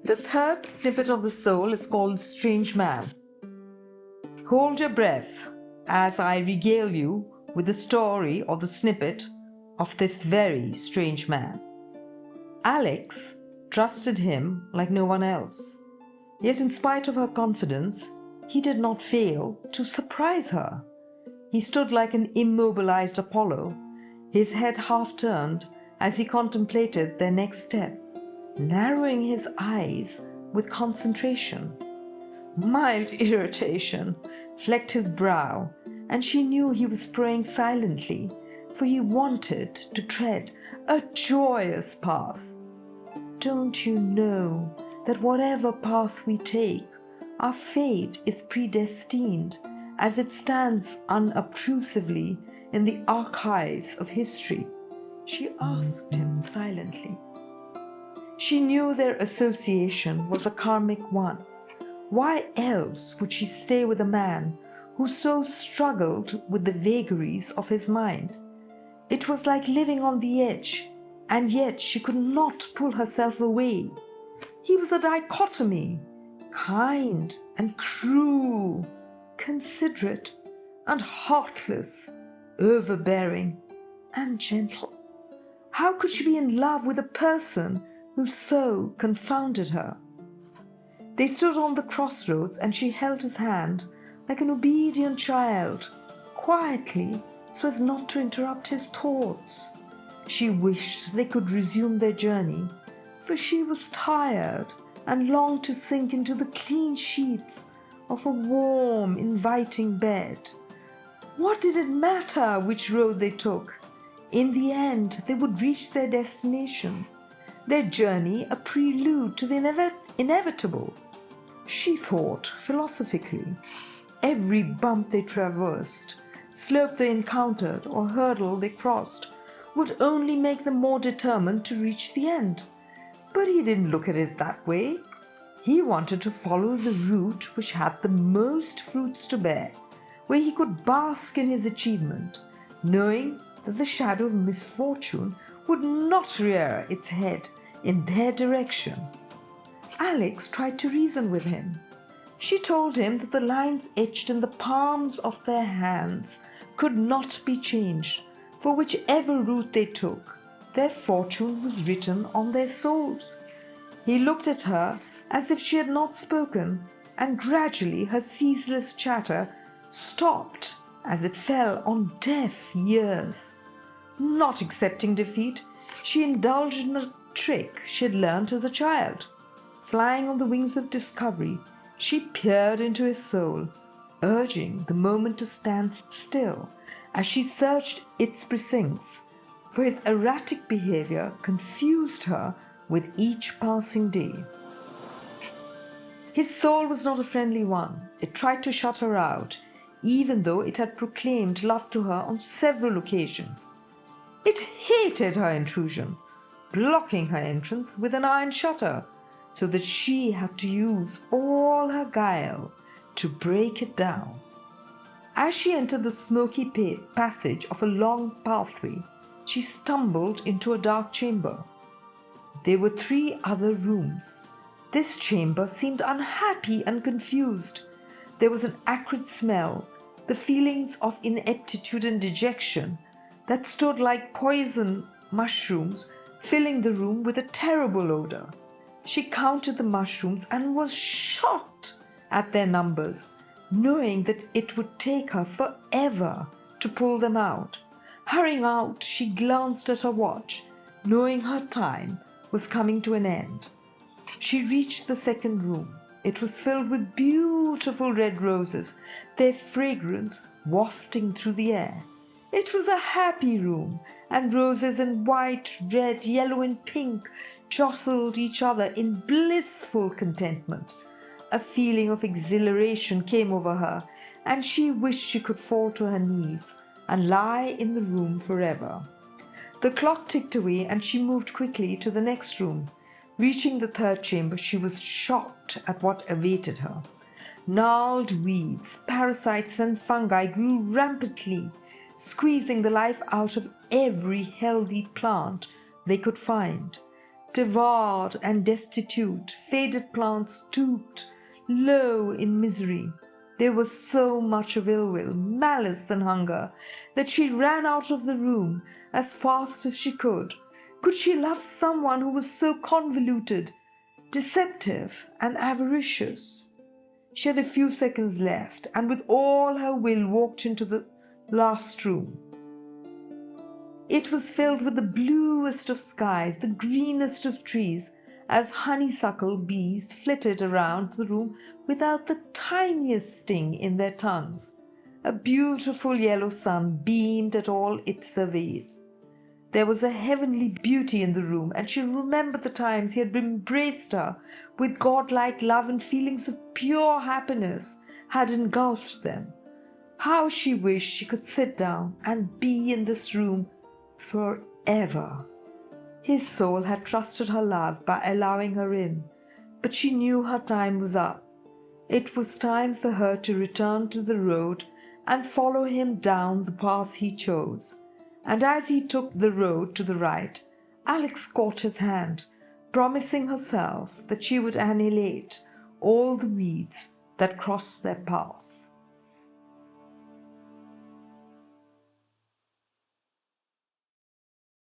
The third snippet of the soul is called Strange Man. Hold your breath as I regale you with the story or the snippet of this very strange man. Alex trusted him like no one else. Yet, in spite of her confidence, he did not fail to surprise her. He stood like an immobilized Apollo, his head half turned as he contemplated their next step, narrowing his eyes with concentration. Mild irritation flecked his brow, and she knew he was praying silently, for he wanted to tread a joyous path. Don't you know that whatever path we take, our fate is predestined as it stands unobtrusively in the archives of history? She asked him silently. She knew their association was a karmic one. Why else would she stay with a man who so struggled with the vagaries of his mind? It was like living on the edge, and yet she could not pull herself away. He was a dichotomy, kind and cruel, considerate and heartless, overbearing and gentle. How could she be in love with a person who so confounded her? They stood on the crossroads and she held his hand like an obedient child, quietly so as not to interrupt his thoughts. She wished they could resume their journey, for she was tired and longed to sink into the clean sheets of a warm, inviting bed. What did it matter which road they took? In the end, they would reach their destination, their journey a prelude to the inevitable. She thought philosophically. Every bump they traversed, slope they encountered, or hurdle they crossed would only make them more determined to reach the end. But he didn't look at it that way. He wanted to follow the route which had the most fruits to bear, where he could bask in his achievement, knowing that the shadow of misfortune would not rear its head in their direction. Alex tried to reason with him. She told him that the lines etched in the palms of their hands could not be changed, for whichever route they took, their fortune was written on their souls. He looked at her as if she had not spoken, and gradually her ceaseless chatter stopped as it fell on deaf ears. Not accepting defeat, she indulged in a trick she had learnt as a child. Flying on the wings of discovery, she peered into his soul, urging the moment to stand still as she searched its precincts, for his erratic behavior confused her with each passing day. His soul was not a friendly one. It tried to shut her out, even though it had proclaimed love to her on several occasions. It hated her intrusion, blocking her entrance with an iron shutter, so that she had to use all her guile to break it down. As she entered the smoky passage of a long pathway, she stumbled into a dark chamber. There were 3 other rooms. This chamber seemed unhappy and confused. There was an acrid smell, the feelings of ineptitude and dejection that stood like poison mushrooms, filling the room with a terrible odor. She counted the mushrooms and was shocked at their numbers, knowing that it would take her forever to pull them out. Hurrying out, she glanced at her watch, knowing her time was coming to an end. She reached the second room. It was filled with beautiful red roses, their fragrance wafting through the air. It was a happy room, and roses in white, red, yellow, and pink jostled each other in blissful contentment. A feeling of exhilaration came over her, and she wished she could fall to her knees and lie in the room forever. The clock ticked away, and she moved quickly to the next room. Reaching the third chamber, she was shocked at what awaited her. Gnarled weeds, parasites, and fungi grew rampantly, squeezing the life out of every healthy plant they could find. devoured and destitute, faded plants stooped low in misery. There was so much of ill will, malice, and hunger that she ran out of the room as fast as she could. Could she love someone who was so convoluted, deceptive, and avaricious? She had a few seconds left, and with all her will walked into the last room. It was filled with the bluest of skies, the greenest of trees, as honeysuckle bees flitted around the room without the tiniest sting in their tongues. A beautiful yellow sun beamed at all it surveyed. There was a heavenly beauty in the room, and she remembered the times he had embraced her with godlike love, and feelings of pure happiness had engulfed them. How she wished she could sit down and be in this room forever. His soul had trusted her love by allowing her in, but she knew her time was up. It was time for her to return to the road and follow him down the path he chose. And as he took the road to the right, Alex caught his hand, promising herself that she would annihilate all the weeds that crossed their path.